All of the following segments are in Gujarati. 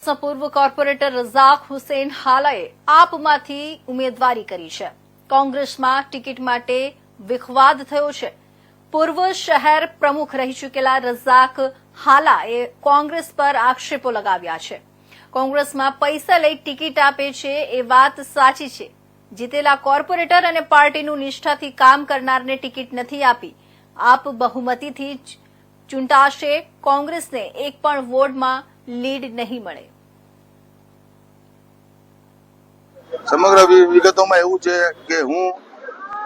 કોંગ્રેસના પૂર્વ કોર્પોરેટર રઝાક હુસેન હાલાએ આપમાંથી ઉમેદવારી કરી છે। કોંગ્રેસમાં ટિકિટ માટે વિખવાદ થયો છે। પૂર્વ શહેર પ્રમુખ રહી ચૂકેલા રઝાક હાલાએ કોંગ્રેસ પર આક્ષેપો લગાવ્યા છે। કોંગ્રેસમાં પૈસા લઈ ટિકિટ આપે છે એ વાત સાચી છે। જીતેલા કોર્પોરેટર અને પાર્ટીનું નિષ્ઠાથી કામ કરનારને ટિકિટ નથી આપી। આપ બહુમતીથી ચૂંટાશે। કોંગ્રેસને એક પણ વોર્ડમાં લીડ નહીં મળે। સમગ્ર વિગતોમાં એવું છે કે હું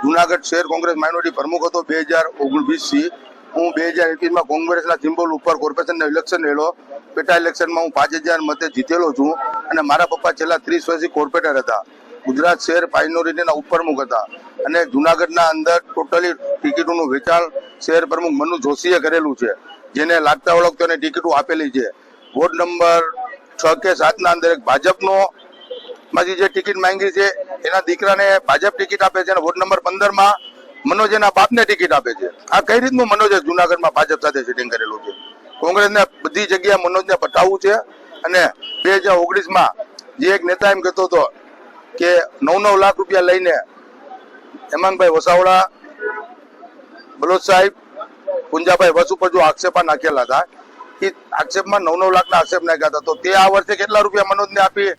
જુનાગઢ શહેર કોંગ્રેસ માઇનોરિટી પ્રમુખ હતો 2019 થી। હું 2021માં કોંગ્રેસના સિમ્બોલ ઉપર કોર્પોરેશનના ઇલેક્શન લડ્યો। પેટા ઇલેક્શનમાં હું 5000 મતે જીતેલો છું અને મારા પપ્પા છેલ્લા 30 વર્ષથી કોર્પોરેટર હતા। ગુજરાત શહેર માઇનોરિટીના ઉપપ્રમુખ હતા અને જુનાગઢના અંદર ટોટલી ટિકિટોનું વેચાણ શહેર પ્રમુખ મનુ જોશીએ કરેલું છે, જેને લાગતા ઓળખતોને ટિકિટો આપેલી છે। વોર્ડ નંબર 6 કે 7 ના અંદર એક ભાજપનો માંથી જે ટિકિટ માંગી છે એના દીકરાને ભાજપ ટિકિટ આપે છે અને વોર્ડ નંબર 15 માં મનોજના બાપને ટિકિટ આપે છે। આ કઈ રીતનું મનોજે જુનાગઢમાં ભાજપ સાથે સેટિંગ કરેલું છે? કોંગ્રેસને બધી જગ્યાએ મનોજને પટાવવું છે અને 2019માં જે એક નેતા એમ કહેતો હતો કે 9-9 લાખ રૂપિયા લઈને હેમાંગભાઈ વસાવડા, બલોચ સાહેબ, પુંજાભાઈ વસ ઉપર જો આક્ષેપા નાખેલા હતા, આક્ષેપમાં 9-9 લાખના આક્ષેપ નાખ્યા હતા, તો તે આ વર્ષે કેટલા રૂપિયા મનોજને આપી